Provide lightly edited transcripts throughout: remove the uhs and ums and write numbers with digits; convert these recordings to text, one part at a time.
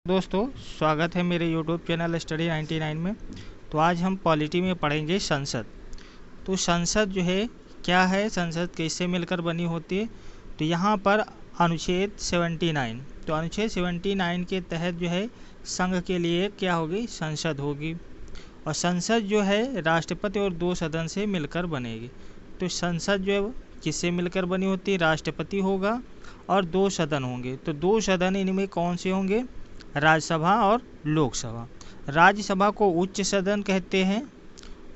दोस्तों, स्वागत है मेरे YouTube चैनल स्टडी 99 में। तो आज हम पॉलिटी में पढ़ेंगे संसद। तो संसद जो है क्या है, संसद किससे मिलकर बनी होती है। तो यहाँ पर अनुच्छेद 79, तो अनुच्छेद 79 के तहत जो है संघ के लिए क्या होगी, संसद होगी। और संसद जो है राष्ट्रपति और दो सदन से मिलकर बनेगी। तो संसद जो है किससे मिलकर बनी होती है, राष्ट्रपति होगा और दो सदन होंगे। तो दो सदन इनमें कौन से होंगे, राज्यसभा और लोकसभा। राज्यसभा को उच्च सदन कहते हैं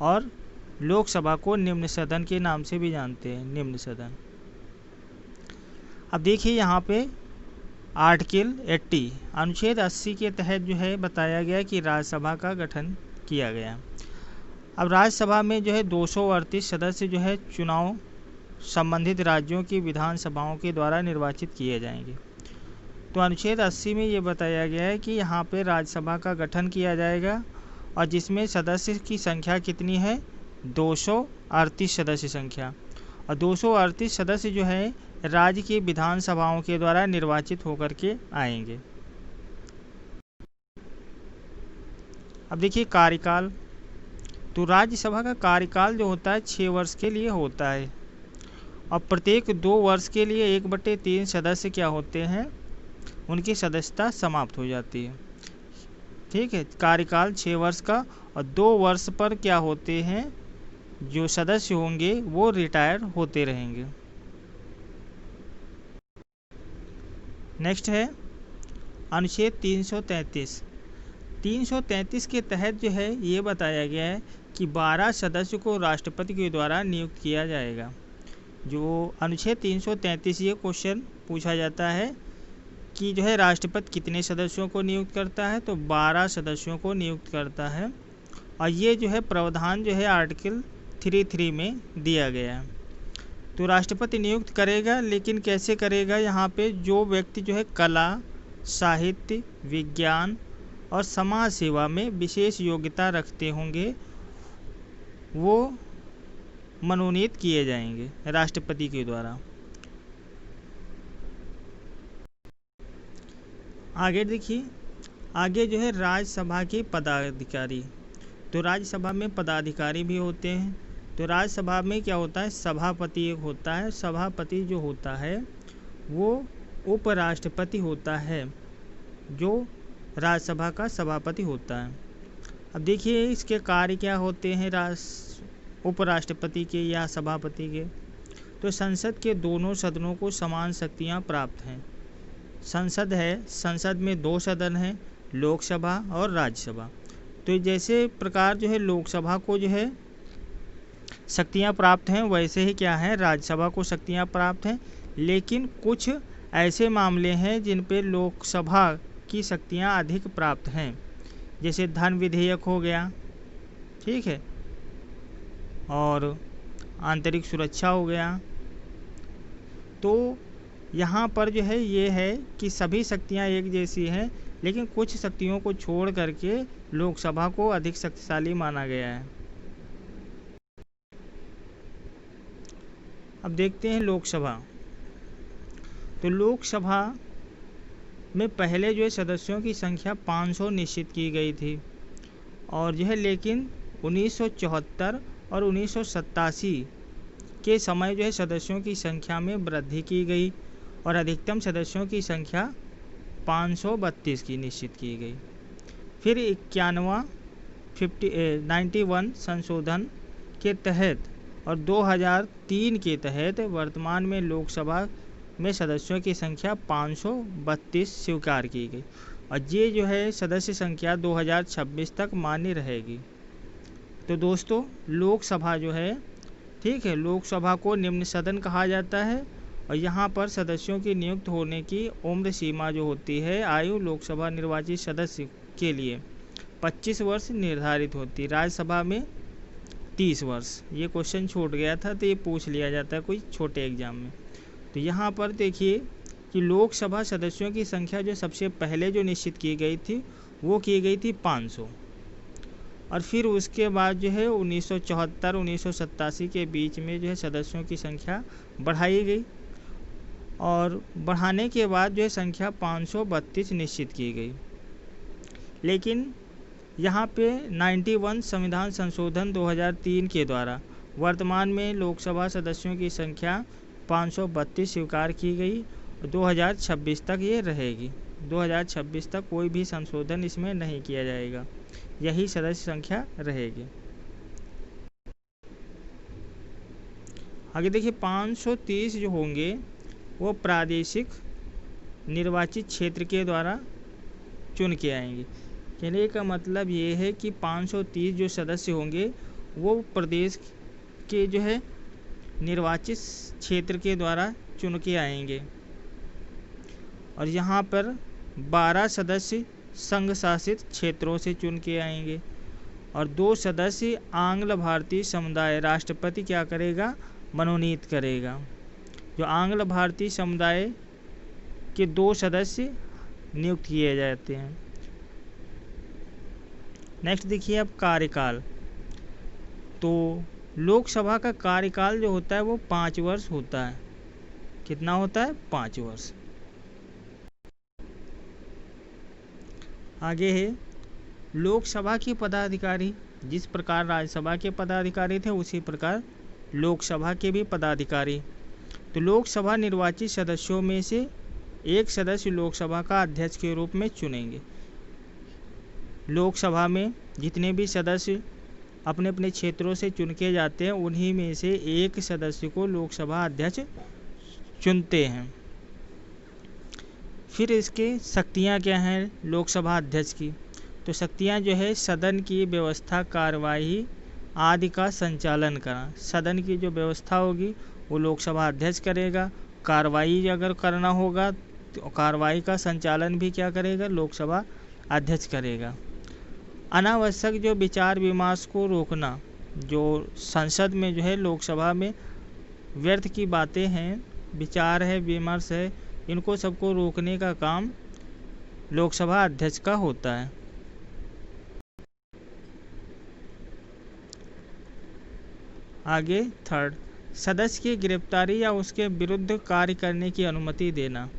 और लोकसभा को निम्न सदन के नाम से भी जानते हैं, निम्न सदन। अब देखिए यहाँ पे आर्टिकल 80 अनुच्छेद 80 के तहत जो है बताया गया कि राज्यसभा का गठन किया गया। अब राज्यसभा में जो है 238 सदस्य जो है चुनाव संबंधित राज्यों की विधानसभाओं के द्वारा निर्वाचित किए जाएंगे। तो अनुच्छेद 80 में ये बताया गया है कि यहाँ पे राज्यसभा का गठन किया जाएगा और जिसमें सदस्य की संख्या कितनी है, 238 सदस्य संख्या। और 238 सदस्य जो है राज्य की विधानसभाओं के द्वारा निर्वाचित होकर के आएंगे। अब देखिए कार्यकाल। तो राज्यसभा का कार्यकाल जो होता है 6 वर्ष के लिए होता है और प्रत्येक 2 वर्ष के लिए 1/3 सदस्य क्या होते हैं, उनकी सदस्यता समाप्त हो जाती है। ठीक है, कार्यकाल 6 वर्ष का और 2 वर्ष पर क्या होते हैं, जो सदस्य होंगे वो रिटायर होते रहेंगे। नेक्स्ट है अनुच्छेद 333। 333 के तहत जो है ये बताया गया है कि 12 सदस्य को राष्ट्रपति के द्वारा नियुक्त किया जाएगा। जो अनुच्छेद 333 ये क्वेश्चन पूछा जाता है कि जो है राष्ट्रपति कितने सदस्यों को नियुक्त करता है, तो 12 सदस्यों को नियुक्त करता है। और ये जो है प्रावधान जो है आर्टिकल 33 में दिया गया है। तो राष्ट्रपति नियुक्त करेगा, लेकिन कैसे करेगा, यहाँ पे जो व्यक्ति जो है कला, साहित्य, विज्ञान और समाज सेवा में विशेष योग्यता रखते होंगे वो मनोनीत किए जाएंगे राष्ट्रपति के द्वारा। आगे देखिए, आगे जो है राज्यसभा के पदाधिकारी। तो राज्यसभा में पदाधिकारी भी होते हैं। तो राज्यसभा में क्या होता है, सभापति एक होता है। सभापति जो होता है वो उपराष्ट्रपति होता है, जो राज्यसभा का सभापति होता है। अब देखिए इसके कार्य क्या होते हैं उपराष्ट्रपति के या सभापति के। तो संसद के दोनों सदनों को समान शक्तियाँ प्राप्त हैं। संसद है, संसद में 2 सदन हैं, लोकसभा और राज्यसभा। तो जैसे प्रकार जो है लोकसभा को जो है शक्तियाँ प्राप्त हैं, वैसे ही क्या है राज्यसभा को शक्तियाँ प्राप्त हैं। लेकिन कुछ ऐसे मामले हैं जिन पे लोकसभा की शक्तियाँ अधिक प्राप्त हैं, जैसे धन विधेयक हो गया, ठीक है, और आंतरिक सुरक्षा हो गया। तो यहाँ पर जो है ये है कि सभी शक्तियाँ एक जैसी हैं, लेकिन कुछ शक्तियों को छोड़ करके लोकसभा को अधिक शक्तिशाली माना गया है। अब देखते हैं लोकसभा। तो लोकसभा में पहले जो है सदस्यों की संख्या 500 निश्चित की गई थी और जो है लेकिन 1974 और 1987 के समय जो है सदस्यों की संख्या में वृद्धि की गई और अधिकतम सदस्यों की संख्या 532 की निश्चित की गई। फिर 91 संशोधन के तहत और 2003 के तहत वर्तमान में लोकसभा में सदस्यों की संख्या 532 स्वीकार की गई और ये जो है सदस्य संख्या 2026 तक मान्य रहेगी। तो दोस्तों लोकसभा जो है, ठीक है, लोकसभा को निम्न सदन कहा जाता है और यहाँ पर सदस्यों की नियुक्त होने की उम्र सीमा जो होती है, आयु लोकसभा निर्वाचित सदस्य के लिए 25 वर्ष निर्धारित होती है। राज्यसभा में 30 वर्ष। ये क्वेश्चन छूट गया था तो ये पूछ लिया जाता है कोई छोटे एग्जाम में। तो यहाँ पर देखिए कि लोकसभा सदस्यों की संख्या जो सबसे पहले जो निश्चित की गई थी वो की गई थी 500 और फिर उसके बाद जो है 1974-1987 के बीच में जो है सदस्यों की संख्या बढ़ाई गई और बढ़ाने के बाद जो है संख्या 532 निश्चित की गई। लेकिन यहाँ पे 91 संविधान संशोधन 2003 के द्वारा वर्तमान में लोकसभा सदस्यों की संख्या 532 स्वीकार की गई। 2026 तक ये रहेगी। 2026 तक कोई भी संशोधन इसमें नहीं किया जाएगा, यही सदस्य संख्या रहेगी। आगे देखिए 530 जो होंगे वो प्रादेशिक निर्वाचित क्षेत्र के द्वारा चुन के आएंगे। कहने का मतलब ये है कि 530 जो सदस्य होंगे वो प्रदेश के जो है निर्वाचित क्षेत्र के द्वारा चुन के आएंगे। और यहाँ पर 12 सदस्य संघ शासित क्षेत्रों से चुन के आएंगे और 2 सदस्य आंग्ल भारतीय समुदाय राष्ट्रपति क्या करेगा, मनोनीत करेगा। जो आंग्ल भारतीय समुदाय के 2 सदस्य नियुक्त किए जाते हैं। नेक्स्ट देखिए अब कार्यकाल। तो लोकसभा का कार्यकाल जो होता है वो 5 वर्ष होता है। कितना होता है? 5 वर्ष। आगे है लोकसभा के पदाधिकारी। जिस प्रकार राज्यसभा के पदाधिकारी थे उसी प्रकार लोकसभा के भी पदाधिकारी। तो लोकसभा निर्वाचित सदस्यों में से एक सदस्य लोकसभा का अध्यक्ष के रूप में चुनेंगे। लोकसभा में जितने भी सदस्य अपने अपने क्षेत्रों से चुन के जाते हैं उन्हीं में से एक सदस्य को लोकसभा अध्यक्ष चुनते हैं। फिर इसके शक्तियां क्या हैं लोकसभा अध्यक्ष की? तो शक्तियां जो है सदन की व्यवस्था, कार्यवाही आदि का संचालन करना। सदन की जो व्यवस्था होगी वो लोकसभा अध्यक्ष करेगा। कार्रवाई अगर करना होगा तो कार्रवाई का संचालन भी क्या करेगा, लोकसभा अध्यक्ष करेगा। अनावश्यक जो विचार विमर्श को रोकना, जो संसद में जो है लोकसभा में व्यर्थ की बातें हैं, विचार है, विमर्श है, इनको सबको रोकने का काम लोकसभा अध्यक्ष का होता है। आगे थर्ड, सदस्य की गिरफ्तारी या उसके विरुद्ध कार्य करने की अनुमति देना।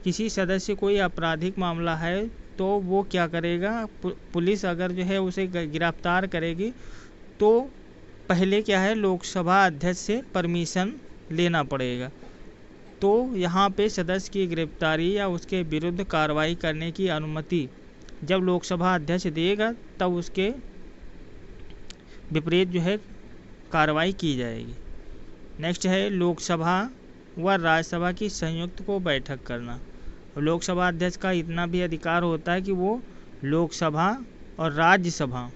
किसी सदस्य कोई आपराधिक मामला है तो वो क्या करेगा, पुलिस अगर जो है उसे गिरफ्तार करेगी तो पहले क्या है लोकसभा अध्यक्ष से परमिशन लेना पड़ेगा। तो यहाँ पे सदस्य की गिरफ्तारी या उसके विरुद्ध कार्रवाई करने की अनुमति जब लोकसभा अध्यक्ष देगा तब उसके विपरीत जो है कार्रवाई की जाएगी। नेक्स्ट है लोकसभा व राज्यसभा की संयुक्त को बैठक करना। लोकसभा अध्यक्ष का इतना भी अधिकार होता है कि वो लोकसभा और राज्यसभा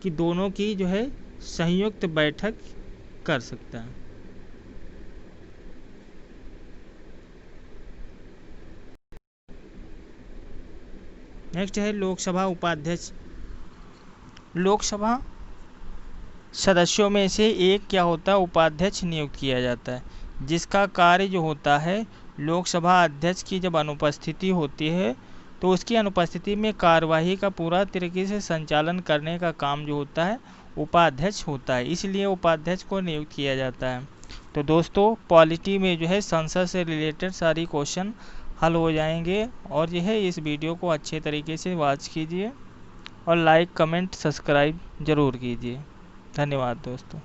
की दोनों की जो है संयुक्त बैठक कर सकता है। नेक्स्ट है लोकसभा उपाध्यक्ष। लोकसभा सदस्यों में से एक क्या होता है, उपाध्यक्ष नियुक्त किया जाता है, जिसका कार्य जो होता है लोकसभा अध्यक्ष की जब अनुपस्थिति होती है तो उसकी अनुपस्थिति में कार्यवाही का पूरा तरीके से संचालन करने का काम जो होता है उपाध्यक्ष होता है, इसलिए उपाध्यक्ष को नियुक्त किया जाता है। तो दोस्तों पॉलिटी में जो है संसद से रिलेटेड सारी क्वेश्चन हल हो जाएंगे और यह है इस वीडियो को अच्छे तरीके से वॉच कीजिए और लाइक कमेंट सब्सक्राइब ज़रूर कीजिए। धन्यवाद दोस्तों।